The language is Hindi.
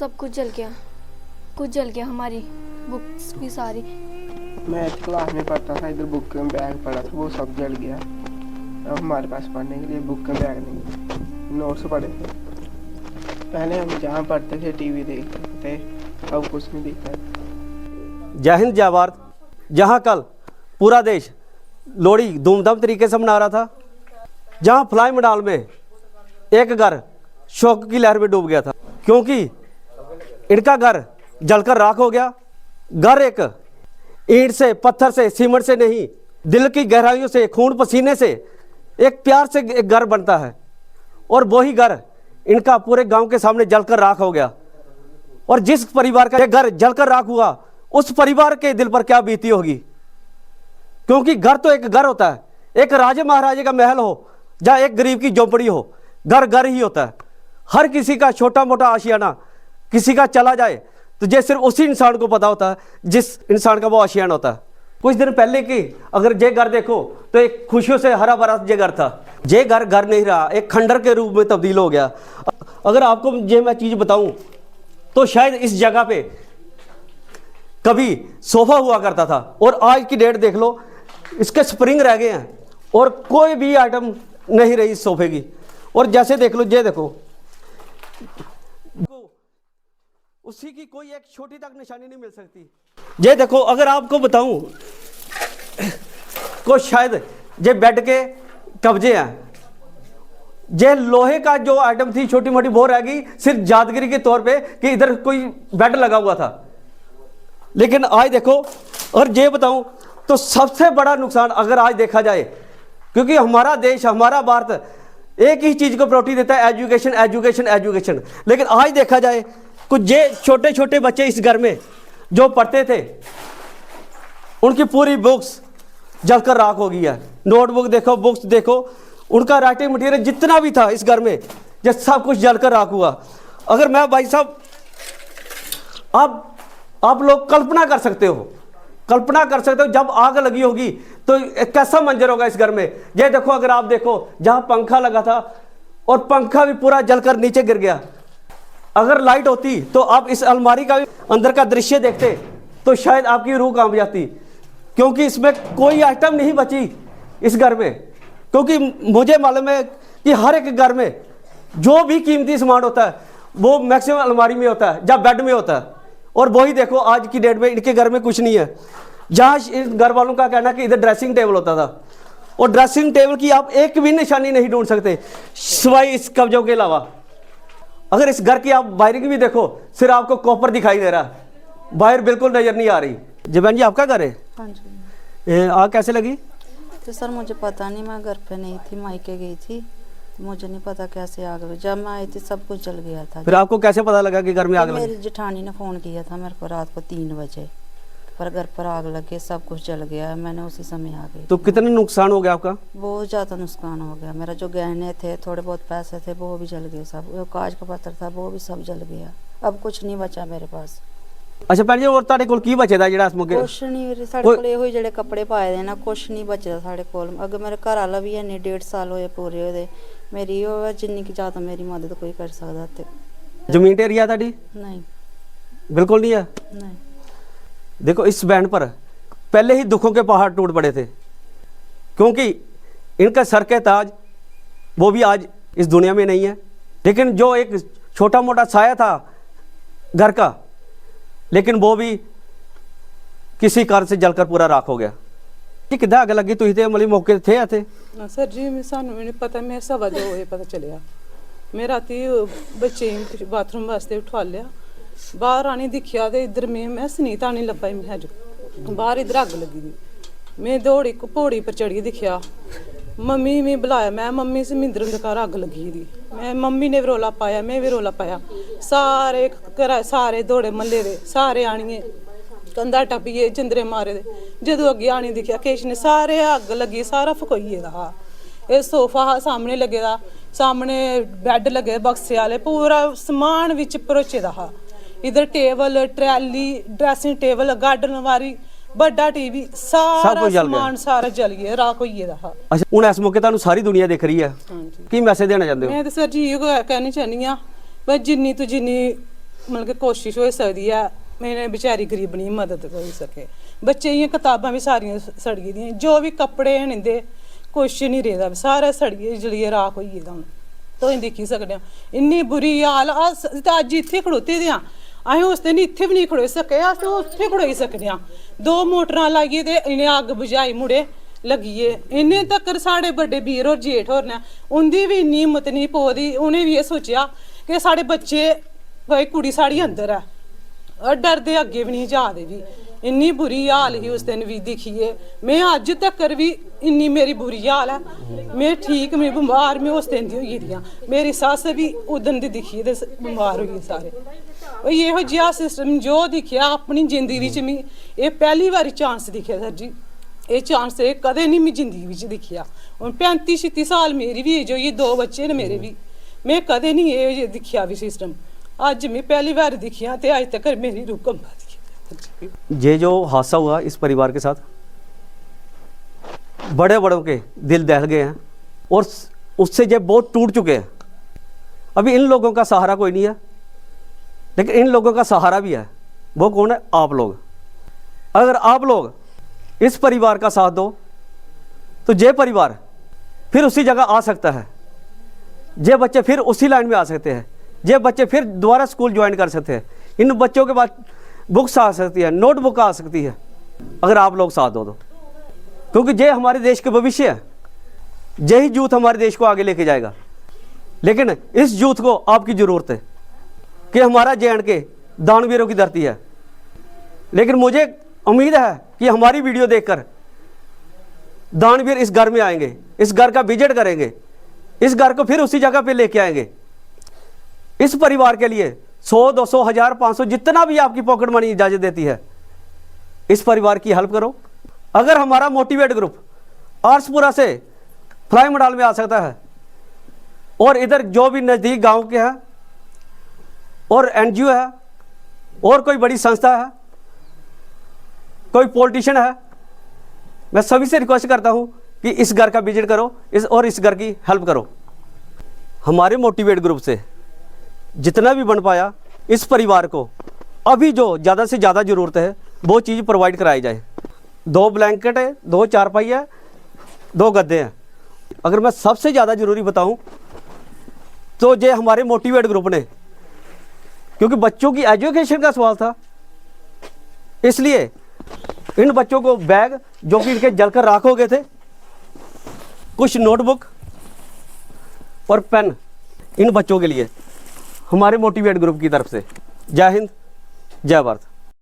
सब कुछ जल गया, हमारी बुक्स भी सारी। मैं क्लास में पढ़ता था, इधर बुक में बैग पड़ा था, वो सब जल गया। अब हमारे पास पढ़ने के लिए बुक में बैग नहीं, नोट्स पड़े थे। पहले हम जहाँ पढ़ते थे टीवी देखते थे, अब कुछ नहीं दिखता। जय हिंद जय भारत। जहाँ कल पूरा देश लोहड़ी धूमधाम तरीके से मना रहा था, जहाँ फ्लाई मंडाल में एक घर शोक की लहर में डूब गया था, क्योंकि इनका घर जलकर राख हो गया। घर एक ईंट से, पत्थर से, सीमेंट से नहीं, दिल की गहराइयों से, खून पसीने से, एक प्यार से एक घर बनता है, और वही घर इनका पूरे गांव के सामने जलकर राख हो गया। और जिस परिवार का घर जलकर राख हुआ, उस परिवार के दिल पर क्या बीती होगी, क्योंकि घर तो एक घर होता है। एक राजे महाराजे का महल हो, जहाँ एक गरीब की झोंपड़ी हो, घर घर ही होता है। हर किसी का छोटा मोटा आशियाना किसी का चला जाए तो ये सिर्फ उसी इंसान को पता होता है जिस इंसान का वो आशियाना होता है। कुछ दिन पहले की अगर ये घर देखो तो एक खुशियों से हरा भरा ये घर था। ये घर घर नहीं रहा, एक खंडर के रूप में तब्दील हो गया। अगर आपको ये मैं चीज़ बताऊं तो शायद इस जगह पे कभी सोफा हुआ करता था, और आज की डेट देख लो, इसके स्प्रिंग रह गए हैं और कोई भी आइटम नहीं रही इस सोफे की। और जैसे देख लो, ये देखो, उसी की कोई एक छोटी तक निशानी नहीं मिल सकती। ये देखो, अगर आपको बताऊं को शायद ये बेड के कब्जे हैं, ये लोहे का जो आइटम थी छोटी मोटी वो रह गई सिर्फ यादगिरी के तौर पे कि इधर कोई बेड लगा हुआ था। लेकिन आज देखो, और ये बताऊं तो सबसे बड़ा नुकसान अगर आज देखा जाए, क्योंकि हमारा देश, हमारा भारत एक ही चीज को प्रायोरिटी देता है, एजुकेशन एजुकेशन एजुकेशन। लेकिन आज देखा जाए कुछ ये छोटे छोटे बच्चे इस घर में जो पढ़ते थे, उनकी पूरी बुक्स जलकर राख हो गई है। नोटबुक देखो, बुक्स देखो, उनका राइटिंग मटेरियल जितना भी था इस घर में, ये सब कुछ जलकर राख हुआ। अगर मैं भाई साहब, आप लोग कल्पना कर सकते हो जब आग लगी होगी तो कैसा मंजर होगा इस घर में। ये देखो, अगर आप देखो, जहां पंखा लगा था और पंखा भी पूरा जलकर नीचे गिर गया। अगर लाइट होती तो आप इस अलमारी का भी अंदर का दृश्य देखते तो शायद आपकी रूह कांप जाती, क्योंकि इसमें कोई आइटम नहीं बची इस घर में। क्योंकि मुझे मालूम है कि हर एक घर में जो भी कीमती सामान होता है वो मैक्सिमम अलमारी में होता है या बेड में होता है। और वही देखो, आज की डेट में इनके घर में कुछ नहीं है। जहाँ इन घर वालों का कहना कि इधर ड्रेसिंग टेबल होता था, और ड्रेसिंग टेबल की आप एक भी निशानी नहीं ढूंढ सकते सिवाय इस कब्जों के अलावा। अगर इस घर की आप वायरिंग भी देखो, सिर्फ आपको कॉपर दिखाई दे रहा है, वायर बिल्कुल नजर नहीं आ रही। जी बहन जी, आपका घर है? हाँ जी। आग कैसे लगी? तो सर मुझे पता नहीं, मैं घर पे नहीं थी, मायके गई थी, तो मुझे नहीं पता कैसे आग लगी। जब मैं आई थी सब कुछ जल गया था। फिर आपको कैसे पता लगा कि घर में आग लगी? मेरी जेठानी ने फ़ोन किया था मेरे को रात को 3 बजे, पर घर पर आग लग गई, सब कुछ जल गया। मैंने उसी समय आ गई। तो कितना नुकसान हो गया आपका? बहुत ज़्यादा नुकसान हो गया। मेरा जो गहने थे, थोड़े बहुत पैसे थे, वो भी जल गए सब। जो कागज का पत्थर था वो भी सब जल गया। अब कुछ नहीं बचा मेरे पास। अच्छा भैन जी, और ਤੁਹਾਡੇ ਕੋਲ ਕੀ ਬਚੇਦਾ ਜਿਹੜਾ ਇਸ ਮੌਕੇ? कुछ नहीं, साढ़े कोल ਇਹੋ ਜਿਹੜੇ ਕੱਪੜੇ ਪਾਏ ਦੇ ਨਾ, ਕੁਛ ਨਹੀਂ ਬਚਦਾ ਸਾਡੇ ਕੋਲ। ਅੱਗੇ ਮੇਰੇ ਘਰ ਵਾਲਾ ਵੀ ਹੈ ਨਹੀਂ, 1.5 ਸਾਲ ਹੋਏ ਪੂਰੇ ਉਹਦੇ। ਮੇਰੀ ਉਹ ਹੈ ਜਿੰਨੀ ਕਿ ਜ਼ਿਆਦਾ ਮੇਰੀ ਮਦਦ ਕੋਈ ਕਰ ਸਕਦਾ ਤੇ। ਜ਼ਮੀਨ ਏਰੀਆ ਤੁਹਾਡੀ? नहीं बिल्कुल नहीं है। नहीं। देखो, इस बैंड पर पहले ही दुखों के पहाड़ टूट पड़े थे, क्योंकि इनका सर के ताज वो भी आज इस दुनिया में नहीं है। लेकिन जो एक छोटा मोटा साया था घर का, लेकिन वो भी किसी कारण से जलकर पूरा राख हो गया। कि कितना अग लगी? तुम तो मतलब मौके थे आते? सर जी, सानू नहीं पता, मैं 2:15 होए पता चलिया। मैं राती बच्चे बाथरूम वास्ते उठवा लिया, बाहर आनी दिखिया तो इधर मैं सुनीता नहीं लब्भा ही। मैं अज बाहर इधर अग लगी थी। मैं दौड़ी पौड़ी पर चढ़ी दिखिया, मम्मी में बुलाया, मैं मम्मी से मिंदर के घर अग लगी थी। मैं मम्मी ने भी रौला पाया, मैं भी रौला पाया, सारे घर सारे दौड़े महल्ले दे सारे आनिए, कंधा टप्पिए, जिंदरे मारे दे। जदों अगे आनी दिखिया किश ने, सारे अग लगी, सारा फकोइए दा हा। ये सोफा हा सामने लगे दा, सामने बैड लगे बक्से वाले, पूरा समान विच भरोचे दा हा। इधर table, trolley, dressing table, garden वारी, बड़ा टीवी, सारा सामान सारा जल गया, राख होइए दा हा। अच्छा, हुण इस मौके तानू सारी दुनिया देख रही है, की मैसेज देना चाहते हो? मैं तो सर जी ये कहनी चाहनी हां, बस जिन्नी तो जिन्नी मतलब कि कोशिश हो सकदी है मेरे बेचारी गरीबनी दी मदद होई सके। बच्चे दियां कताबां भी सारियां सड़ी दियां, जो भी कपड़े न इंदे कुछ नहीं रेहदा, सारा सड़ियै जलियै राख होई गेदा हून। तुसीं दिक्खी सकदे हो इन्नी बुरी हाल। अस ते अज्ज इत्थे खड़ोते दे आं, असें उस दिन इत्थे भी नहीं खड़ोई सके, अस ते उत्थे खड़ोई सकने आं। 2 मोटरां लाइयै ते इ'नें अग्ग बुझाई मुड़े लग्गिए। इन्ने तक्कर साढ़े बड्डे वीर होर जेठ होर ने, उंदी भी इन्नी हिम्मत नहीं पौदी, उ'नें भी एह् सोचेआ कि साढ़े बच्चे भाई कुड़ी साढ़ी अंदर है, डरदे अग्गे भी नहीं जा दे भी। इन्नी बुरी हाल ही उस दिन भी दिक्खिए। मैं अज्ज तक्कर भी इन्नी मेरी बुरी हाल है, मैं ठीक मैं बमार मैं उस दिन दी होई गेदी आं। मेरी सस्स भी उदन दी दिक्खिए ते बमार होई गे सारे। इहो जेहा सिस्टम जो दिक्खेआ अपनी जिंदगी बिच मैं एह् पहली बारी चांस दिक्खेआ सर जी। एह् चांस एह् कदें नहीं मैं जिंदगी बिच दिक्खेआ। हुन 35-36 साल मेरी भी एज होई, 2 बच्चे न मेरे भी, मैं कदें नहीं एह् दिक्खेआ भी सिस्टम। अज मैं पहली बार दिखिया ते अज तक मेरी रूह कंबा दी। ये जो हादसा हुआ इस परिवार के साथ, बड़े बड़ों के दिल दहल गए हैं और उससे ये बहुत टूट चुके हैं। अभी इन लोगों का सहारा कोई नहीं है, लेकिन इन लोगों का सहारा भी है। वो कौन है? आप लोग। अगर आप लोग इस परिवार का साथ दो तो ये परिवार फिर उसी जगह आ सकता है, ये बच्चे फिर उसी लाइन में आ सकते हैं, ये बच्चे फिर दोबारा स्कूल ज्वाइन कर सकते हैं। इन बच्चों के बाद बुक्स आ सकती है, नोटबुक आ सकती है, अगर आप लोग साथ दो तो। क्योंकि ये हमारे देश के भविष्य है, यही यूथ हमारे देश को आगे लेके जाएगा। लेकिन इस यूथ को आपकी ज़रूरत है कि हमारा JNK दानवीरों की धरती है। लेकिन मुझे उम्मीद है कि हमारी वीडियो देखकर दानवीर इस घर में आएंगे, इस घर का विजिट करेंगे, इस घर को फिर उसी जगह पे लेके आएंगे। इस परिवार के लिए 100, 200, 1000, 500 जितना भी आपकी पॉकेट मनी इजाजत देती है, इस परिवार की हेल्प करो। अगर हमारा मोटिवेट ग्रुप आरसपुरा से फ्लाई मडाल में आ सकता है और इधर जो भी नज़दीक गांव के हैं और NGO है और कोई बड़ी संस्था है, कोई पॉलिटिशियन है, मैं सभी से रिक्वेस्ट करता हूं कि इस घर का विजिट करो इस घर की हेल्प करो। हमारे मोटिवेट ग्रुप से जितना भी बन पाया इस परिवार को अभी जो ज़्यादा से ज़्यादा ज़रूरत है वो चीज़ प्रोवाइड कराई जाए। 2 ब्लैंकेट है, 2 चारपाई है, 2 गद्दे हैं। अगर मैं सबसे ज़्यादा ज़रूरी बताऊं तो ये हमारे मोटिवेट ग्रुप ने, क्योंकि बच्चों की एजुकेशन का सवाल था, इसलिए इन बच्चों को बैग जो कि इनके जलकर राख हो गए थे, कुछ नोटबुक और पेन इन बच्चों के लिए हमारे मोटिवेट ग्रुप की तरफ से। जय हिंद, जय भारत।